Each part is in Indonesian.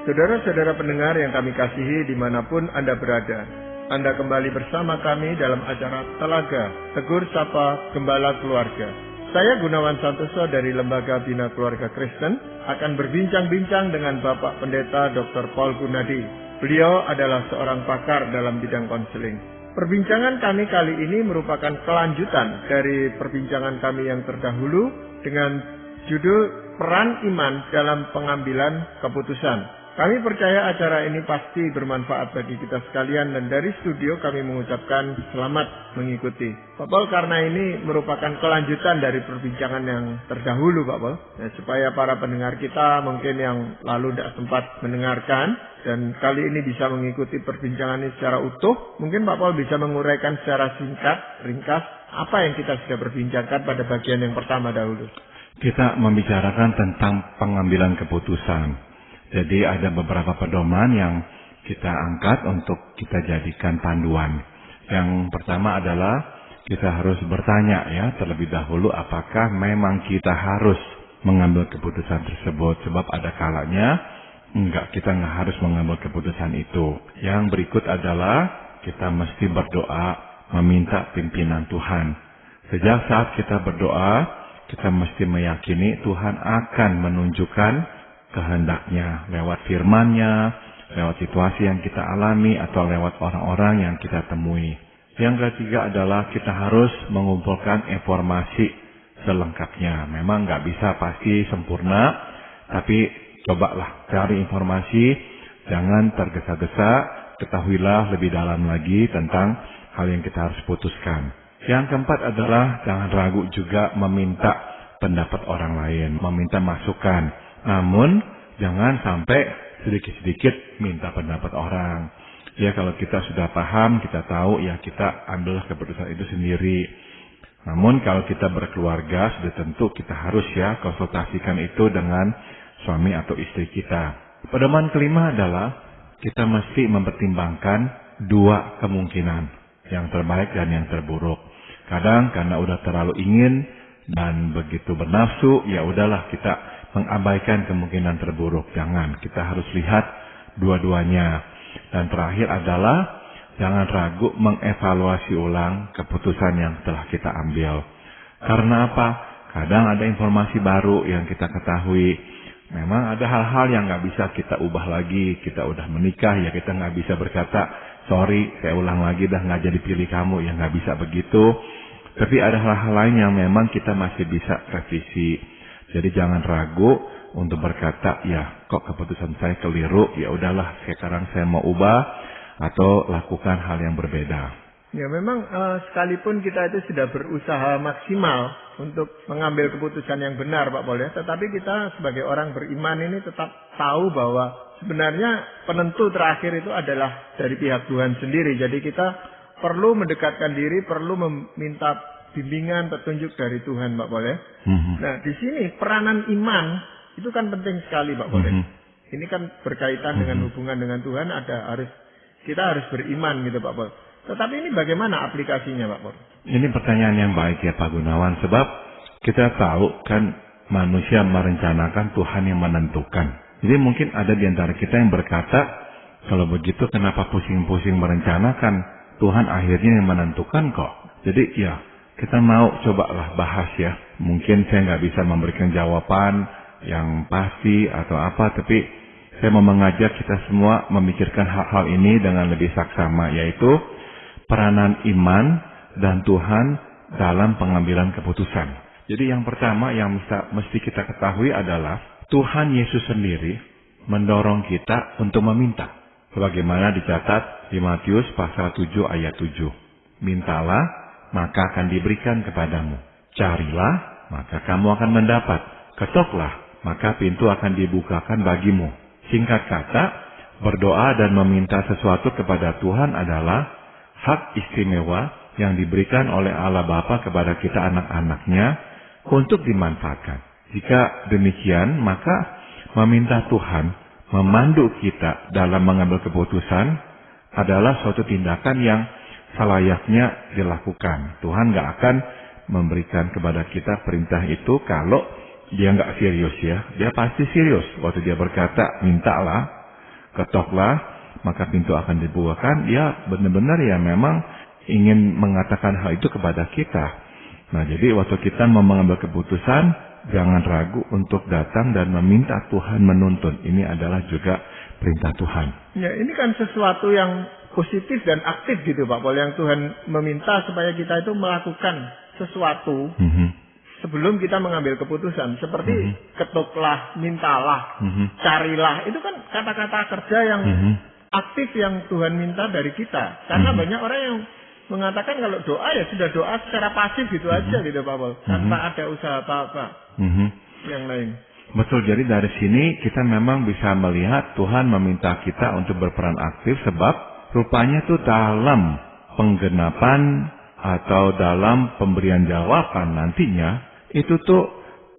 Saudara-saudara pendengar yang kami kasihi dimanapun Anda berada, Anda kembali bersama kami dalam acara Telaga Tegur Sapa Gembala Keluarga. Saya Gunawan Santoso dari Lembaga Bina Keluarga Kristen akan berbincang-bincang dengan Bapak Pendeta Dr. Paul Gunadi. Beliau adalah seorang pakar dalam bidang konseling. Perbincangan kami kali ini merupakan kelanjutan dari perbincangan kami yang terdahulu dengan judul Peran Iman dalam Pengambilan Keputusan. Kami percaya acara ini pasti bermanfaat bagi kita sekalian dan dari studio kami mengucapkan selamat mengikuti. Pak Paul, karena ini merupakan kelanjutan dari perbincangan yang terdahulu Pak Paul, supaya para pendengar kita mungkin yang lalu tidak sempat mendengarkan dan kali ini bisa mengikuti perbincangan ini secara utuh, mungkin Pak Paul bisa menguraikan secara singkat, ringkas, apa yang kita sudah perbincangkan pada bagian yang pertama dahulu. Kita membicarakan tentang pengambilan keputusan. Jadi ada beberapa pedoman yang kita angkat untuk kita jadikan panduan. Yang pertama adalah kita harus bertanya ya terlebih dahulu apakah memang kita harus mengambil keputusan tersebut. Sebab ada kalanya kita nggak harus mengambil keputusan itu. Yang berikut adalah kita mesti berdoa meminta pimpinan Tuhan. Sejak saat kita berdoa, kita mesti meyakini Tuhan akan menunjukkan kehendaknya lewat firman-Nya, lewat situasi yang kita alami atau lewat orang-orang yang kita temui. Yang ketiga adalah kita harus mengumpulkan informasi selengkapnya. Memang nggak bisa pasti sempurna, tapi cobalah cari informasi, jangan tergesa-gesa, ketahuilah lebih dalam lagi tentang hal yang kita harus putuskan. Yang keempat adalah jangan ragu juga meminta pendapat orang lain, meminta masukan. Namun, jangan sampai sedikit-sedikit minta pendapat orang. Ya, kalau kita sudah paham, kita tahu, ya kita ambillah keputusan itu sendiri. Namun, kalau kita berkeluarga, sudah tentu kita harus ya konsultasikan itu dengan suami atau istri kita. Pedoman kelima adalah kita mesti mempertimbangkan dua kemungkinan, yang terbaik dan yang terburuk. Kadang karena udah terlalu ingin dan begitu bernafsu, ya udahlah kita mengabaikan kemungkinan terburuk. Jangan, kita harus lihat dua-duanya. Dan terakhir adalah jangan ragu mengevaluasi ulang keputusan yang telah kita ambil. Karena apa? Kadang ada informasi baru yang kita ketahui. Memang ada hal-hal yang nggak bisa kita ubah lagi. Kita udah menikah, ya kita nggak bisa berkata, sorry, saya ulang lagi dah nggak jadi pilih kamu. Ya nggak bisa begitu. Tapi ada hal-hal lain yang memang kita masih bisa revisi. Jadi jangan ragu untuk berkata, ya kok keputusan saya keliru, ya udahlah sekarang saya mau ubah atau lakukan hal yang berbeda. Ya memang sekalipun kita itu sudah berusaha maksimal untuk mengambil keputusan yang benar Pak Paul ya, tetapi kita sebagai orang beriman ini tetap tahu bahwa sebenarnya penentu terakhir itu adalah dari pihak Tuhan sendiri. Jadi kita perlu mendekatkan diri, perlu meminta bimbingan, petunjuk dari Tuhan, Pak Paul ya. Nah, di sini peranan iman itu kan penting sekali, Pak Paul. Ini kan berkaitan dengan hubungan dengan Tuhan. Kita harus beriman gitu, Pak Paul. Tetapi ini bagaimana aplikasinya, Pak Paul? Ini pertanyaan yang baik ya, Pak Gunawan. Sebab kita tahu kan manusia merencanakan, Tuhan yang menentukan. Jadi mungkin ada di antara kita yang berkata, kalau begitu kenapa pusing-pusing merencanakan? Tuhan akhirnya yang menentukan kok. Jadi ya, kita mau cobalah bahas ya. Mungkin saya nggak bisa memberikan jawaban yang pasti atau apa, tapi saya mau mengajak kita semua memikirkan hal-hal ini dengan lebih saksama, yaitu peranan iman dan Tuhan dalam pengambilan keputusan. Jadi yang pertama yang mesti kita ketahui adalah Tuhan Yesus sendiri mendorong kita untuk meminta. Sebagaimana dicatat di Matius pasal 7 ayat 7. Mintalah, maka akan diberikan kepadamu. Carilah, maka kamu akan mendapat. Ketoklah, maka pintu akan dibukakan bagimu. Singkat kata, berdoa dan meminta sesuatu kepada Tuhan adalah hak istimewa yang diberikan oleh Allah Bapa kepada kita anak-anaknya untuk dimanfaatkan. Jika demikian, maka meminta Tuhan memandu kita dalam mengambil keputusan adalah suatu tindakan yang selayaknya dilakukan. Tuhan nggak akan memberikan kepada kita perintah itu kalau dia nggak serius ya. Dia pasti serius waktu dia berkata mintalah, Ketoklah, maka pintu akan dibukakan. Dia benar-benar ya memang ingin mengatakan hal itu kepada kita. Nah, jadi waktu kita mau mengambil keputusan, jangan ragu untuk datang dan meminta Tuhan menuntun. Ini adalah juga perintah Tuhan. Ya, ini kan sesuatu yang positif dan aktif gitu Pak Paul, yang Tuhan meminta supaya kita itu melakukan sesuatu sebelum kita mengambil keputusan. Seperti ketuklah, mintalah, carilah. Itu kan kata-kata kerja yang aktif yang Tuhan minta dari kita. Karena banyak orang yang mengatakan kalau doa ya sudah doa secara pasif gitu aja gitu Pak Paul. Tanpa ada usaha apa-apa yang lain. Betul, jadi dari sini kita memang bisa melihat Tuhan meminta kita untuk berperan aktif sebab rupanya tuh dalam penggenapan atau dalam pemberian jawaban nantinya itu tuh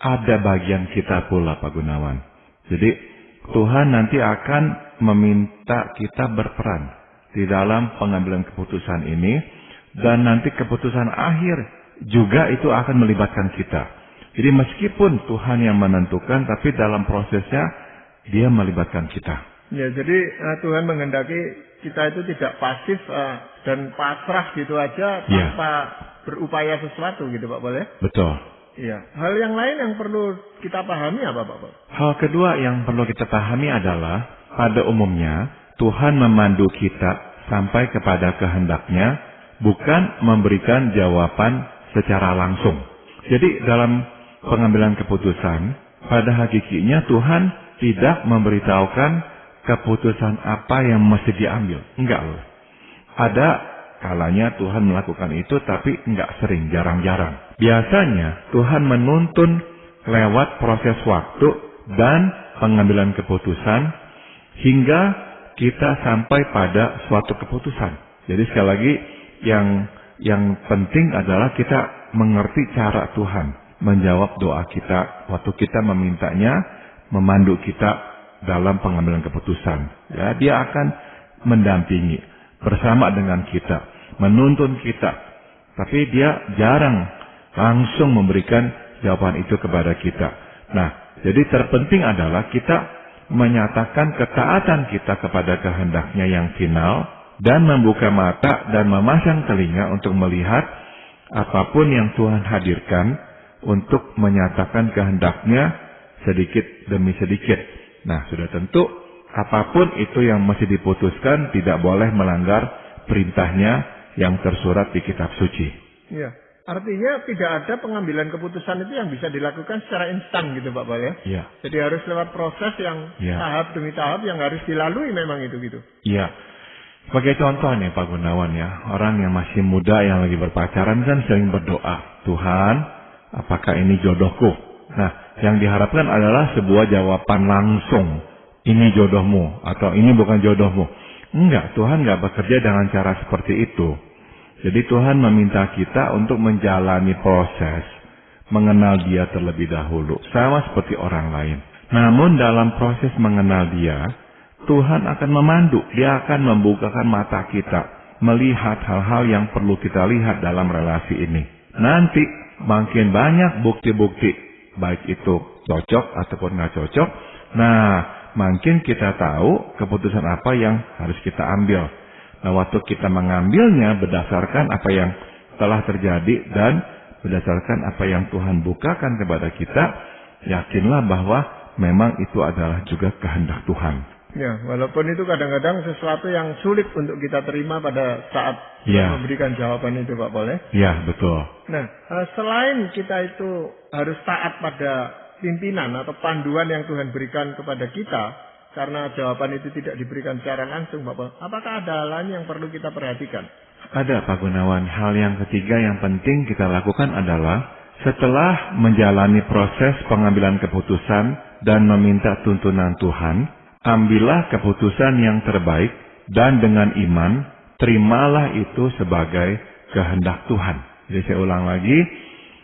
ada bagian kita pula Pak Gunawan. Jadi Tuhan nanti akan meminta kita berperan di dalam pengambilan keputusan ini, dan nanti keputusan akhir juga itu akan melibatkan kita. Jadi meskipun Tuhan yang menentukan, tapi dalam prosesnya Dia melibatkan kita. Ya, jadi Tuhan menghendaki kita itu tidak pasif dan pasrah gitu aja tanpa berupaya sesuatu gitu Pak Paul ya. Betul. Iya. Hal yang lain yang perlu kita pahami apa Pak Paul? Hal kedua yang perlu kita pahami adalah pada umumnya Tuhan memandu kita sampai kepada kehendak-Nya, bukan memberikan jawaban secara langsung. Jadi dalam pengambilan keputusan, pada hakikinya Tuhan tidak memberitahukan keputusan apa yang mesti diambil. Enggak loh. Ada kalanya Tuhan melakukan itu, tapi enggak sering, jarang-jarang. Biasanya Tuhan menuntun lewat proses waktu dan pengambilan keputusan hingga kita sampai pada suatu keputusan. Jadi sekali lagi yang penting adalah kita mengerti cara Tuhan menjawab doa kita waktu kita memintanya, memandu kita dalam pengambilan keputusan. Ya, Dia akan mendampingi bersama dengan kita, menuntun kita. Tapi Dia jarang langsung memberikan jawaban itu kepada kita. Nah, jadi terpenting adalah kita menyatakan ketaatan kita kepada kehendak-Nya yang final dan membuka mata dan memasang telinga untuk melihat apapun yang Tuhan hadirkan untuk menyatakan kehendak-Nya sedikit demi sedikit. Nah, sudah tentu apapun itu yang mesti diputuskan tidak boleh melanggar perintah-Nya yang tersurat di kitab suci. Iya. Artinya tidak ada pengambilan keputusan itu yang bisa dilakukan secara instan gitu Pak Paul ya. Iya. Jadi harus lewat proses yang tahap demi tahap yang harus dilalui memang itu gitu. Iya. Sebagai contoh nih Pak Gunawan ya, orang yang masih muda yang lagi berpacaran kan sering berdoa, Tuhan, apakah ini jodohku? Nah, yang diharapkan adalah sebuah jawaban langsung. Ini jodohmu atau ini bukan jodohmu. Enggak, Tuhan enggak bekerja dengan cara seperti itu. Jadi Tuhan meminta kita untuk menjalani proses, mengenal Dia terlebih dahulu, sama seperti orang lain. Namun dalam proses mengenal Dia, Tuhan akan memandu, Dia akan membukakan mata kita, melihat hal-hal yang perlu kita lihat dalam relasi ini. Nanti makin banyak bukti-bukti, baik itu cocok ataupun nggak cocok. Nah, makin kita tahu keputusan apa yang harus kita ambil. Nah, waktu kita mengambilnya berdasarkan apa yang telah terjadi dan berdasarkan apa yang Tuhan bukakan kepada kita, yakinlah bahwa memang itu adalah juga kehendak Tuhan. Ya, walaupun itu kadang-kadang sesuatu yang sulit untuk kita terima pada saat memberikan jawaban itu Pak Paul ya. Ya, betul. Nah, selain kita itu harus taat pada pimpinan atau panduan yang Tuhan berikan kepada kita, karena jawaban itu tidak diberikan secara langsung Pak Paul, apakah ada hal lain yang perlu kita perhatikan? Ada Pak Gunawan. Hal yang ketiga yang penting kita lakukan adalah setelah menjalani proses pengambilan keputusan dan meminta tuntunan Tuhan, ambillah keputusan yang terbaik dan dengan iman, terimalah itu sebagai kehendak Tuhan. Jadi saya ulang lagi,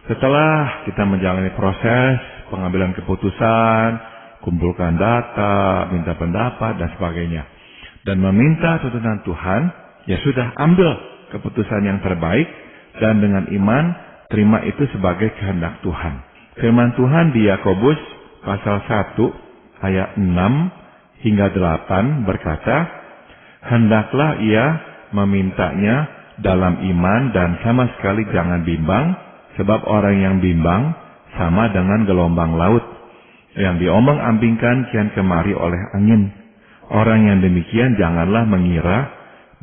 setelah kita menjalani proses pengambilan keputusan, kumpulkan data, minta pendapat dan sebagainya, dan meminta tuntunan Tuhan, ya sudah ambil keputusan yang terbaik dan dengan iman, terima itu sebagai kehendak Tuhan. Firman Tuhan di Yakobus pasal 1 ayat 6 hingga 8 berkata, hendaklah ia memintanya dalam iman dan sama sekali jangan bimbang, sebab orang yang bimbang sama dengan gelombang laut yang diombang-ambingkan kian kemari oleh angin. Orang yang demikian janganlah mengira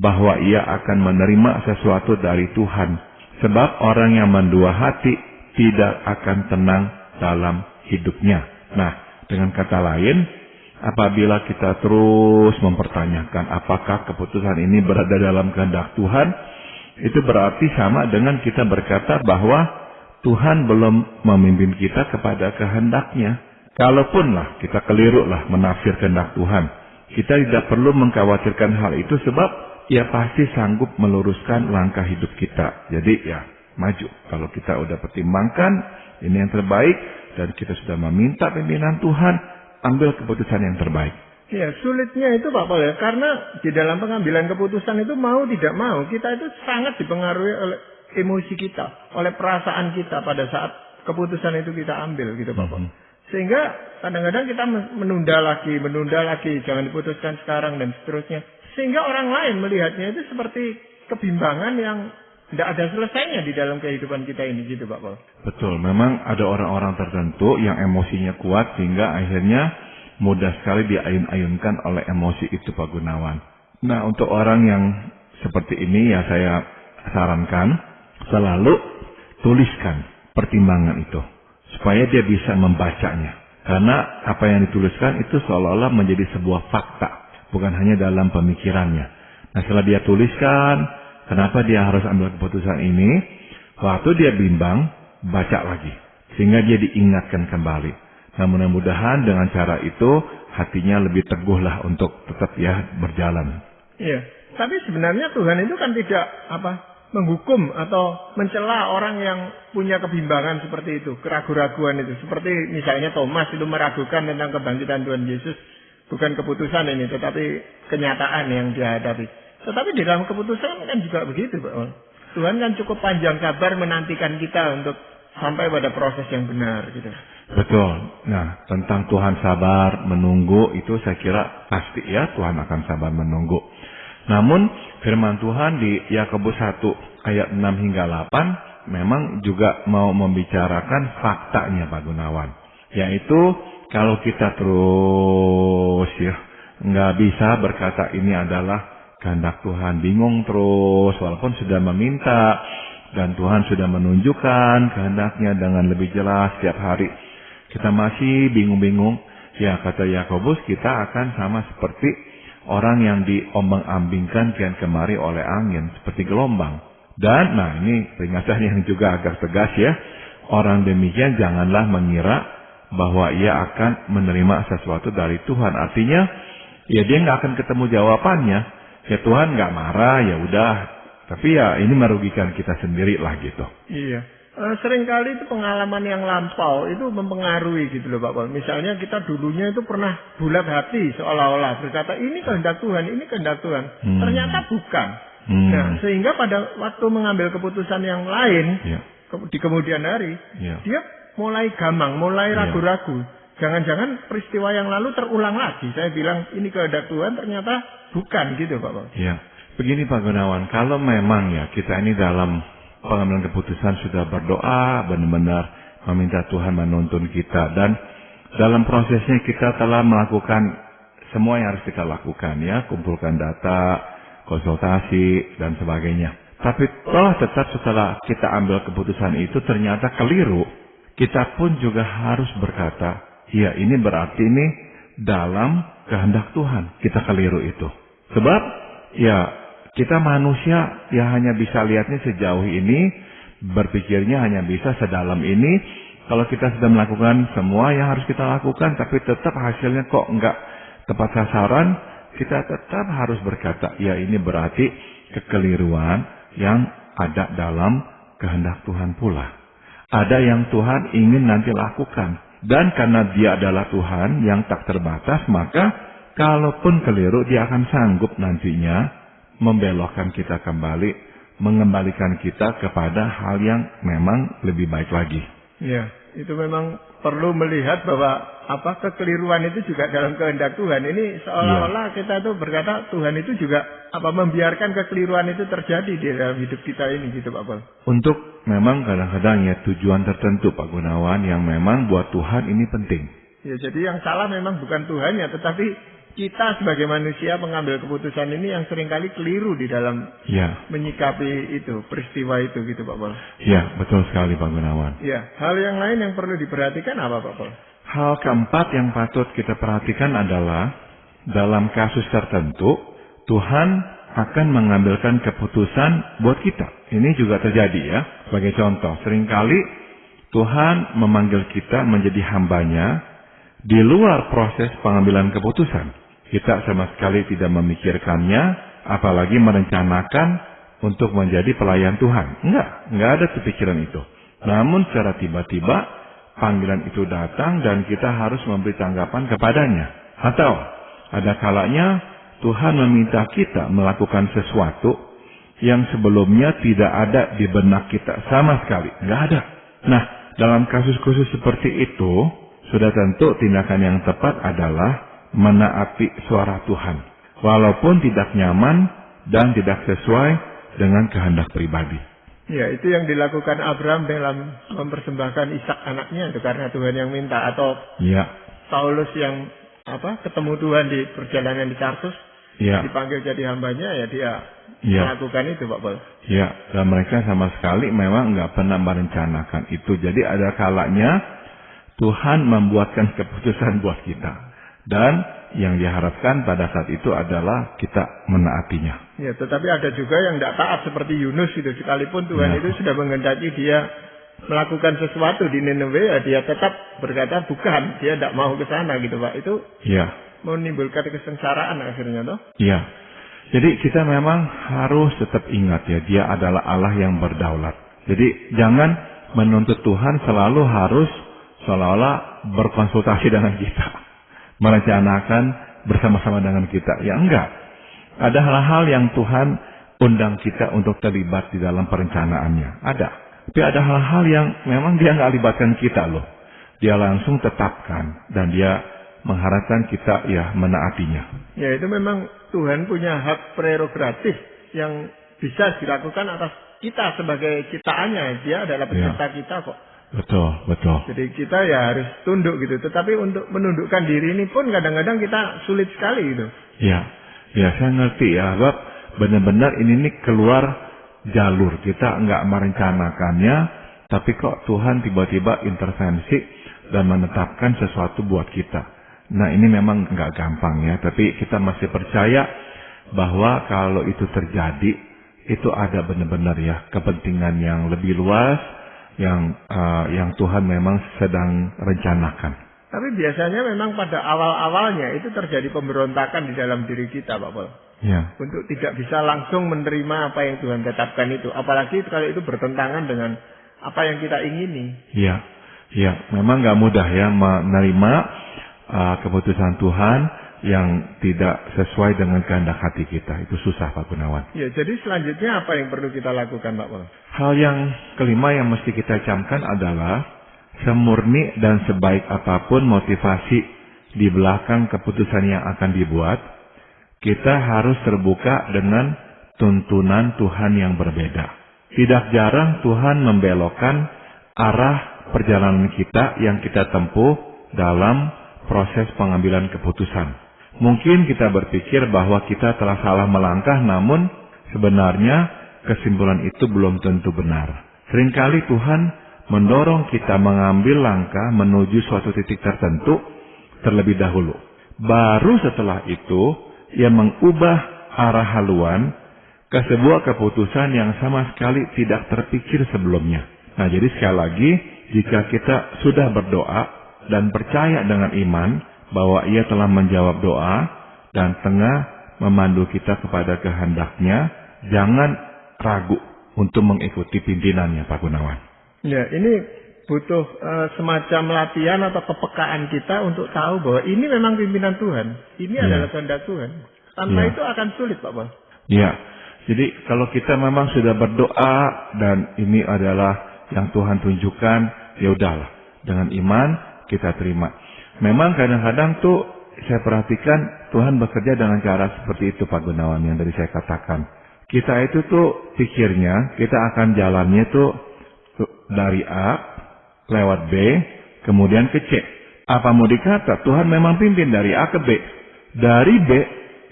bahwa ia akan menerima sesuatu dari Tuhan, sebab orang yang mendua hati tidak akan tenang dalam hidupnya. Nah, dengan kata lain, apabila kita terus mempertanyakan apakah keputusan ini berada dalam kehendak Tuhan, itu berarti sama dengan kita berkata bahwa Tuhan belum memimpin kita kepada kehendaknya. Kalaupunlah kita kelirulah menafsir kehendak Tuhan, kita tidak perlu mengkhawatirkan hal itu sebab ia pasti sanggup meluruskan langkah hidup kita. Jadi ya, maju. Kalau kita udah pertimbangkan ini yang terbaik dan kita sudah meminta pimpinan Tuhan, ambil keputusan yang terbaik. Ya, sulitnya itu Pak Paul ya, karena di dalam pengambilan keputusan itu mau tidak mau, kita itu sangat dipengaruhi oleh emosi kita, oleh perasaan kita pada saat keputusan itu kita ambil gitu Pak Paul. Sehingga kadang-kadang kita menunda lagi, jangan diputuskan sekarang dan seterusnya. Sehingga orang lain melihatnya itu seperti kebimbangan yang tidak ada selesainya di dalam kehidupan kita ini gitu Pak Paul. Betul, memang ada orang-orang tertentu yang emosinya kuat sehingga akhirnya mudah sekali diayun-ayunkan oleh emosi itu Pak Gunawan. Nah, untuk orang yang seperti ini ya saya sarankan selalu tuliskan pertimbangan itu supaya dia bisa membacanya. Karena apa yang dituliskan itu seolah-olah menjadi sebuah fakta, bukan hanya dalam pemikirannya. Nah, setelah dia tuliskan kenapa dia harus ambil keputusan ini, waktu dia bimbang, baca lagi sehingga dia diingatkan kembali. Nah, mudah-mudahan dengan cara itu hatinya lebih teguhlah untuk tetap ya berjalan. Iya, tapi sebenarnya Tuhan itu kan tidak menghukum atau mencela orang yang punya kebimbangan seperti itu, keraguan-raguan itu. Seperti misalnya Thomas itu meragukan tentang kebangkitan Tuhan Yesus, bukan keputusan ini, tetapi kenyataan yang dia hadapi. Tetapi di dalam keputusan kan juga begitu, Pak. Tuhan kan cukup panjang sabar menantikan kita untuk sampai pada proses yang benar gitu. Betul. Nah, tentang Tuhan sabar menunggu itu saya kira pasti ya Tuhan akan sabar menunggu. Namun firman Tuhan di Yakobus 1 ayat 6 hingga 8 memang juga mau membicarakan faktanya Pak Gunawan. Yaitu kalau kita terus ya nggak bisa berkata ini adalah kehendak Tuhan, bingung terus walaupun sudah meminta dan Tuhan sudah menunjukkan kehendaknya dengan lebih jelas setiap hari. Kita masih bingung-bingung, ya kata Yakobus kita akan sama seperti orang yang diombang-ambingkan kian kemari oleh angin seperti gelombang. Dan nah ini peringatan yang juga agak tegas ya. Orang demikian janganlah mengira bahwa ia akan menerima sesuatu dari Tuhan. Artinya ya dia nggak akan ketemu jawabannya. Ya Tuhan nggak marah ya udah. Tapi ya ini merugikan kita sendiri lah gitu. Iya. Seringkali itu pengalaman yang lampau itu mempengaruhi gitu loh Pak Paul. Misalnya kita dulunya itu pernah bulat hati seolah-olah berkata ini kehendak Tuhan, ini kehendak Tuhan. Ternyata bukan. Nah, sehingga pada waktu mengambil keputusan yang lain di kemudian hari, dia mulai gamang, mulai ragu-ragu. Jangan-jangan peristiwa yang lalu terulang lagi. Saya bilang ini kehendak Tuhan, ternyata bukan gitu Pak Paul. Iya. Begini Pak Gunawan, kalau memang ya kita ini dalam pengambilan keputusan sudah berdoa, benar-benar meminta Tuhan menuntun kita. Dan dalam prosesnya kita telah melakukan semua yang harus kita lakukan ya. Kumpulkan data, konsultasi, dan sebagainya. Tapi tetap setelah kita ambil keputusan itu ternyata keliru. Kita pun juga harus berkata, ya ini berarti ini dalam kehendak Tuhan. Kita keliru itu. Sebab ya kita manusia ya hanya bisa lihatnya sejauh ini, berpikirnya hanya bisa sedalam ini. Kalau kita sudah melakukan semua yang harus kita lakukan, tapi tetap hasilnya kok enggak tepat sasaran, kita tetap harus berkata, ya ini berarti kekeliruan yang ada dalam kehendak Tuhan pula. Ada yang Tuhan ingin nanti lakukan. Dan karena dia adalah Tuhan yang tak terbatas, maka kalaupun keliru dia akan sanggup nantinya membelokkan kita kembali, mengembalikan kita kepada hal yang memang lebih baik lagi. Ya, itu memang perlu melihat bahwa kekeliruan itu juga dalam kehendak Tuhan. Ini seolah-olah kita tuh berkata Tuhan itu juga membiarkan kekeliruan itu terjadi di dalam hidup kita ini gitu Pak Paul. Untuk memang kadang-kadang ya tujuan tertentu Pak Gunawan yang memang buat Tuhan ini penting. Ya, jadi yang salah memang bukan Tuhannya, tetapi kita sebagai manusia mengambil keputusan ini yang seringkali keliru di dalam menyikapi itu, peristiwa itu gitu Pak Paul. Ya, betul sekali Pak Gunawan. Ya, hal yang lain yang perlu diperhatikan apa Pak Paul? Hal keempat yang patut kita perhatikan adalah dalam kasus tertentu Tuhan akan mengambilkan keputusan buat kita. Ini juga terjadi ya. Sebagai contoh, seringkali Tuhan memanggil kita menjadi hambanya di luar proses pengambilan keputusan. Kita sama sekali tidak memikirkannya, apalagi merencanakan untuk menjadi pelayan Tuhan. Enggak ada kepikiran itu. Namun secara tiba-tiba panggilan itu datang dan kita harus memberi tanggapan kepadanya. Atau ada kalanya Tuhan meminta kita melakukan sesuatu yang sebelumnya tidak ada di benak kita sama sekali. Enggak ada. Nah, dalam kasus-kasus seperti itu, sudah tentu tindakan yang tepat adalah menaati suara Tuhan. Walaupun tidak nyaman dan tidak sesuai dengan kehendak pribadi. Ya, itu yang dilakukan Abraham dalam mempersembahkan Ishak anaknya itu karena Tuhan yang minta. Atau Paulus yang ketemu Tuhan di perjalanan di Tarsus, dipanggil jadi hambanya, ya dia melakukan itu Pak Paul. Ya, dan mereka sama sekali memang nggak pernah merencanakan itu. Jadi ada kalanya Tuhan membuatkan keputusan buat kita. Dan yang diharapkan pada saat itu adalah kita menaatinya. Ya, tetapi ada juga yang tidak taat seperti Yunus itu. Sekalipun Tuhan itu sudah menghendaki dia melakukan sesuatu di Nineveh, ya dia tetap berkata bukan, dia tidak mau ke sana gitu Pak. Itu menimbulkan kesengsaraan akhirnya toh. Iya. Jadi kita memang harus tetap ingat ya, dia adalah Allah yang berdaulat. Jadi jangan menuntut Tuhan selalu harus seolah-olah berkonsultasi dengan kita, merencanakan bersama-sama dengan kita. Ya enggak. Ada hal-hal yang Tuhan undang kita untuk terlibat di dalam perencanaannya. Ada. Tapi ada hal-hal yang memang dia nggak libatkan kita loh. Dia langsung tetapkan dan dia mengharapkan kita menaatinya. Ya, itu memang Tuhan punya hak prerogatif yang bisa dilakukan atas kita sebagai ciptaannya. Dia adalah pencipta kita kok. Betul. Jadi kita ya harus tunduk gitu. Tetapi untuk menundukkan diri ini pun kadang-kadang kita sulit sekali gitu. Ya saya ngerti ya. Sebab benar-benar ini nih keluar jalur. Kita nggak merencanakannya. Tapi kok Tuhan tiba-tiba intervensi dan menetapkan sesuatu buat kita. Nah ini memang nggak gampang ya. Tapi kita masih percaya bahwa kalau itu terjadi, itu ada benar-benar ya kepentingan yang lebih luas. Yang Tuhan memang sedang rencanakan. Tapi biasanya memang pada awal-awalnya itu terjadi pemberontakan di dalam diri kita Pak Paul. Ya. Untuk tidak bisa langsung menerima apa yang Tuhan tetapkan itu. Apalagi kalau itu bertentangan dengan apa yang kita ingini. Iya. Memang nggak mudah ya menerima keputusan Tuhan yang tidak sesuai dengan kehendak hati kita. Itu susah Pak Gunawan. Ya, jadi selanjutnya apa yang perlu kita lakukan Pak Paul? Hal yang kelima yang mesti kita camkan adalah semurni dan sebaik apapun motivasi di belakang keputusan yang akan dibuat, kita harus terbuka dengan tuntunan Tuhan yang berbeda. Tidak jarang Tuhan membelokkan arah perjalanan kita yang kita tempuh dalam proses pengambilan keputusan. Mungkin kita berpikir bahwa kita telah salah melangkah, namun sebenarnya kesimpulan itu belum tentu benar. Seringkali Tuhan mendorong kita mengambil langkah menuju suatu titik tertentu terlebih dahulu. Baru setelah itu, ia mengubah arah haluan ke sebuah keputusan yang sama sekali tidak terpikir sebelumnya. Nah, jadi sekali lagi, jika kita sudah berdoa dan percaya dengan iman bahwa ia telah menjawab doa dan tengah memandu kita kepada kehendaknya, jangan ragu untuk mengikuti pimpinannya Pak Gunawan. Ya, ini butuh semacam latihan atau kepekaan kita untuk tahu bahwa ini memang pimpinan Tuhan. Ini adalah kehendak Tuhan. Tanpa itu akan sulit Pak Bang. Ya, jadi kalau kita memang sudah berdoa dan ini adalah yang Tuhan tunjukkan, ya udahlah. Dengan iman kita terima. Memang kadang-kadang tuh saya perhatikan Tuhan bekerja dengan cara seperti itu Pak Gunawan yang tadi saya katakan. Kita itu tuh pikirnya kita akan jalannya tuh dari A lewat B kemudian ke C. Apa mau dikata Tuhan memang pimpin dari A ke B. Dari B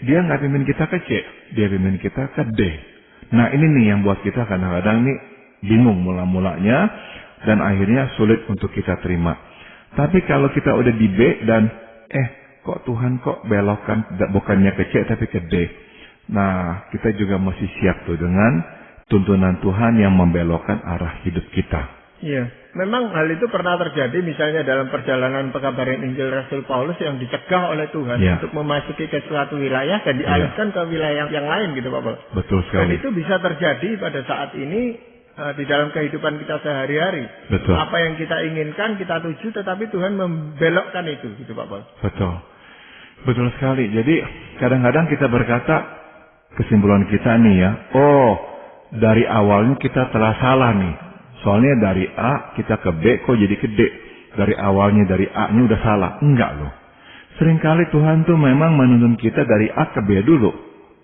dia nggak pimpin kita ke C, dia pimpin kita ke D. Nah ini nih yang buat kita kadang-kadang nih bingung mula-mulanya dan akhirnya sulit untuk kita terima. Tapi kalau kita udah di B dan kok Tuhan kok belokkan bukannya ke C tapi ke D. Nah kita juga mesti siap tuh dengan tuntunan Tuhan yang membelokkan arah hidup kita. Iya, memang hal itu pernah terjadi misalnya dalam perjalanan pekabaran Injil Rasul Paulus yang dicegah oleh Tuhan untuk memasuki ke suatu wilayah dan dialihkan ke wilayah yang lain gitu Pak Paul. Betul sekali. Dan itu bisa terjadi pada saat ini di dalam kehidupan kita sehari-hari. Betul. Apa yang kita inginkan kita tuju tetapi Tuhan membelokkan itu gitu Pak Paul. Betul. Betul sekali. Jadi kadang-kadang kita berkata kesimpulan kita nih ya, dari awalnya kita telah salah nih. Soalnya dari A kita ke B kok jadi ke D. Dari awalnya dari A-nya udah salah. Enggak loh. Seringkali Tuhan tuh memang menuntun kita dari A ke B dulu.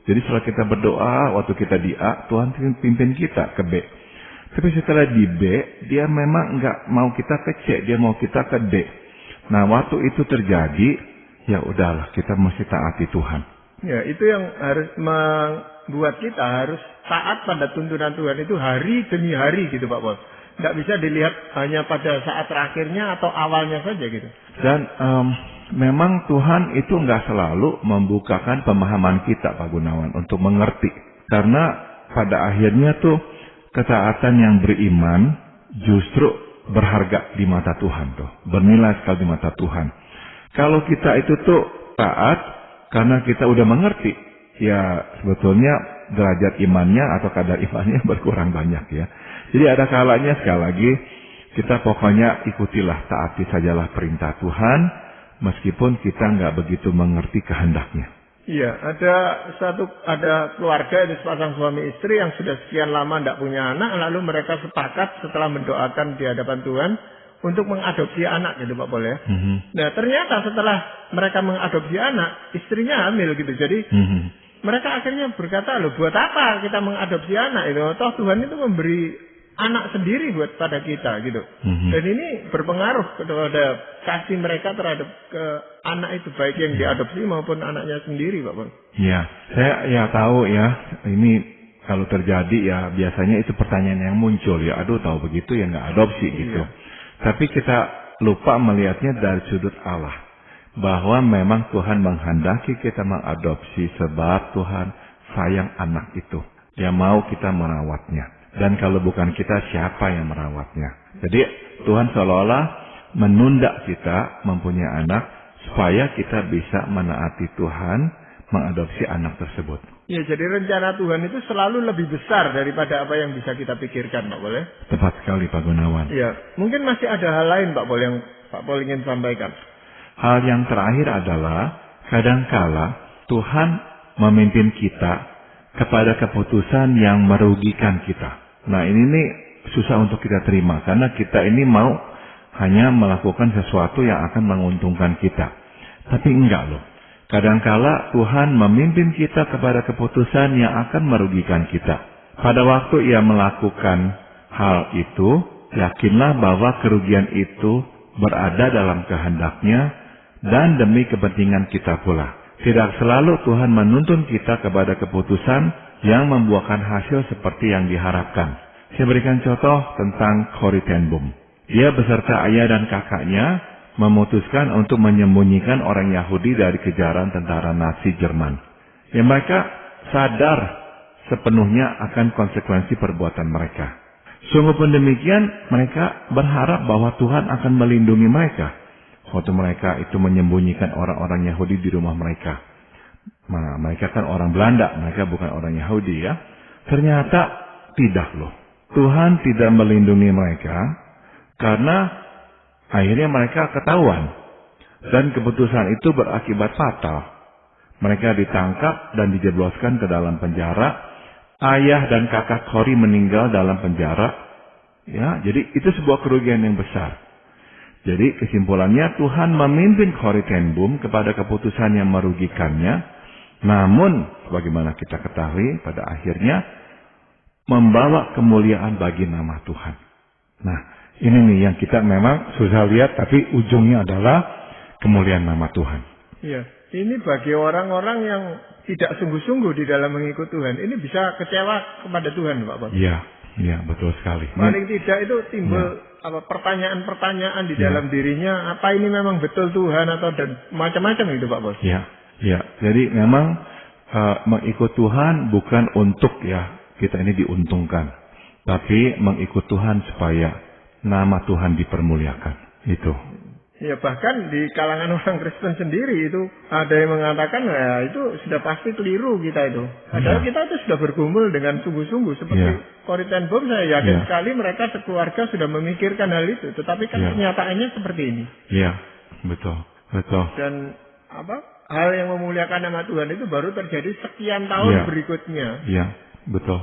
Jadi setelah kita berdoa waktu kita di A, Tuhan pimpin kita ke B. Tapi setelah di B, dia memang enggak mau kita ke C, dia mau kita ke D. Nah waktu itu terjadi, ya udahlah kita mesti taati Tuhan. Ya itu yang harus membuat kita harus taat pada tuntunan Tuhan itu hari demi hari gitu Pak Paul. Nggak bisa dilihat hanya pada saat terakhirnya atau awalnya saja gitu. Dan memang Tuhan itu nggak selalu membukakan pemahaman kita Pak Gunawan untuk mengerti. Karena pada akhirnya tuh ketaatan yang beriman justru berharga di mata Tuhan tuh. Bernilai sekali di mata Tuhan. Kalau kita itu tuh taat karena kita udah mengerti, ya sebetulnya derajat imannya atau kadar imannya berkurang banyak ya. Jadi ada kalanya sekali lagi kita pokoknya ikutilah, taati sajalah perintah Tuhan meskipun kita nggak begitu mengerti kehendaknya. Iya, ada keluarga itu sepasang suami istri yang sudah sekian lama tidak punya anak, lalu mereka sepakat setelah mendoakan di hadapan Tuhan untuk mengadopsi anak gitu Pak Paul ya. Nah ternyata setelah mereka mengadopsi anak, istrinya hamil gitu. Jadi mereka akhirnya berkata, loh buat apa kita mengadopsi anak itu? Toh Tuhan itu memberi anak sendiri buat pada kita gitu. Dan ini berpengaruh kepada kasih mereka terhadap ke anak itu, baik yang diadopsi maupun anaknya sendiri Pak Paul. Iya, saya tahu ya, ini kalau terjadi ya biasanya itu pertanyaan yang muncul ya, aduh tahu begitu ya nggak adopsi gitu. Tapi kita lupa melihatnya dari sudut Allah. Bahwa memang Tuhan menghendaki kita mengadopsi sebab Tuhan sayang anak itu. Dia mau kita merawatnya. Dan kalau bukan kita, siapa yang merawatnya? Jadi Tuhan seolah-olah menunda kita mempunyai anak supaya kita bisa menaati Tuhan mengadopsi anak tersebut. Ya, jadi rencana Tuhan itu selalu lebih besar daripada apa yang bisa kita pikirkan, Pak Paul ya. Tepat sekali Pak Gunawan. Ya, mungkin masih ada hal lain Pak Paul yang Pak Paul ingin sampaikan. Hal yang terakhir adalah kadangkala Tuhan memimpin kita kepada keputusan yang merugikan kita. Nah ini nih susah untuk kita terima karena kita ini mau hanya melakukan sesuatu yang akan menguntungkan kita. Tapi enggak loh. Kadangkala Tuhan memimpin kita kepada keputusan yang akan merugikan kita. Pada waktu Ia melakukan hal itu, yakinlah bahwa kerugian itu berada dalam kehendaknya dan demi kepentingan kita pula. Tidak selalu Tuhan menuntun kita kepada keputusan yang membuahkan hasil seperti yang diharapkan. Saya berikan contoh tentang Corrie ten Boom. Dia beserta ayah dan kakaknya memutuskan untuk menyembunyikan orang Yahudi dari kejaran tentara Nazi Jerman. Ya mereka sadar sepenuhnya akan konsekuensi perbuatan mereka. Sungguh pun demikian, mereka berharap bahwa Tuhan akan melindungi mereka. Waktu mereka itu menyembunyikan orang-orang Yahudi di rumah mereka. Nah, mereka kan orang Belanda, mereka bukan orang Yahudi ya. Ternyata tidak loh. Tuhan tidak melindungi mereka karena akhirnya mereka ketahuan. Dan keputusan itu berakibat fatal. Mereka ditangkap dan dijebloskan ke dalam penjara. Ayah dan kakak Corrie meninggal dalam penjara. Ya, jadi itu sebuah kerugian yang besar. Jadi kesimpulannya Tuhan memimpin Corrie ten Boom kepada keputusan yang merugikannya, namun sebagaimana kita ketahui pada akhirnya membawa kemuliaan bagi nama Tuhan. Nah, ini nih yang kita memang susah lihat, tapi ujungnya adalah kemuliaan nama Tuhan. Iya, ini bagi orang-orang yang tidak sungguh-sungguh di dalam mengikut Tuhan, ini bisa kecewa kepada Tuhan, Pak Bos. Iya, iya betul sekali. Paling tidak itu timbul pertanyaan-pertanyaan di dalam dirinya, apa ini memang betul Tuhan atau dan macam-macam itu, Pak Bos. Iya, iya. Jadi memang mengikut Tuhan bukan untuk kita ini diuntungkan, tapi mengikut Tuhan supaya nama Tuhan dipermuliakan. Itu. Ya bahkan di kalangan orang Kristen sendiri itu ada yang mengatakan itu sudah pasti keliru kita itu. Padahal kita itu sudah bergumul dengan sungguh-sungguh seperti Corrie ten Boom, saya yakin sekali mereka sekeluarga sudah memikirkan hal itu. Tetapi kan kenyataannya seperti ini. Iya, betul. Dan hal yang memuliakan nama Tuhan itu baru terjadi sekian tahun berikutnya. Iya, betul.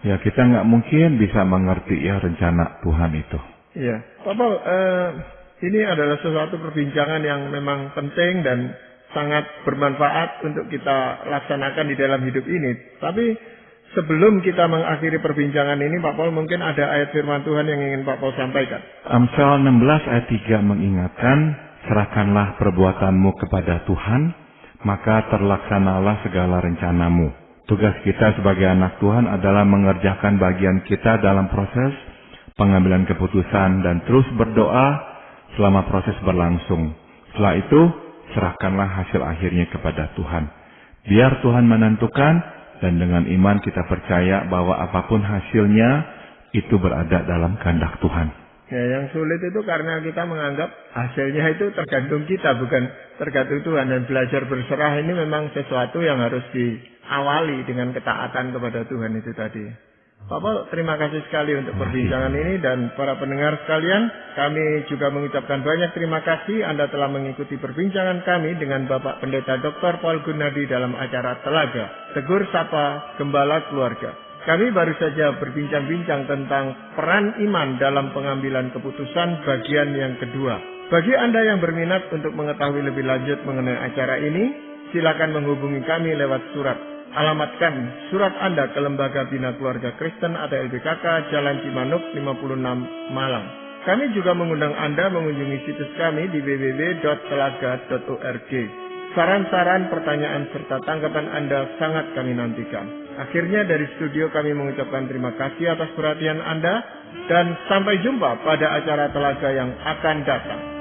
Ya kita nggak mungkin bisa mengerti rencana Tuhan itu. Iya, Bapak. Ini adalah sesuatu perbincangan yang memang penting dan sangat bermanfaat untuk kita laksanakan di dalam hidup ini. Tapi sebelum kita mengakhiri perbincangan ini, Pak Paul, mungkin ada ayat firman Tuhan yang ingin Pak Paul sampaikan. Amsal 16 ayat 3 mengingatkan, serahkanlah perbuatanmu kepada Tuhan, maka terlaksanalah segala rencanamu. Tugas kita sebagai anak Tuhan adalah mengerjakan bagian kita dalam proses pengambilan keputusan dan terus berdoa selama proses berlangsung. Setelah itu, serahkanlah hasil akhirnya kepada Tuhan. Biar Tuhan menentukan, dan dengan iman kita percaya bahwa apapun hasilnya, itu berada dalam kehendak Tuhan. Ya, yang sulit itu karena kita menganggap hasilnya itu tergantung kita, bukan tergantung Tuhan. Dan belajar berserah ini memang sesuatu yang harus diawali dengan ketaatan kepada Tuhan itu tadi. Bapak, terima kasih sekali untuk perbincangan ini, dan para pendengar sekalian, kami juga mengucapkan banyak terima kasih Anda telah mengikuti perbincangan kami dengan Bapak Pendeta Dr. Paul Gunadi dalam acara Telaga, Tegur Sapa Gembala Keluarga. Kami baru saja berbincang-bincang tentang peran iman dalam pengambilan keputusan bagian yang kedua. Bagi Anda yang berminat untuk mengetahui lebih lanjut mengenai acara ini, silakan menghubungi kami lewat surat. Alamatkan surat Anda ke Lembaga Bina Keluarga Kristen atau LBKK, Jalan Cimanuk 56 Malang. Kami juga mengundang Anda mengunjungi situs kami di www.telaga.org. Saran-saran, pertanyaan, serta tanggapan Anda sangat kami nantikan. Akhirnya dari studio kami mengucapkan terima kasih atas perhatian Anda, dan sampai jumpa pada acara Telaga yang akan datang.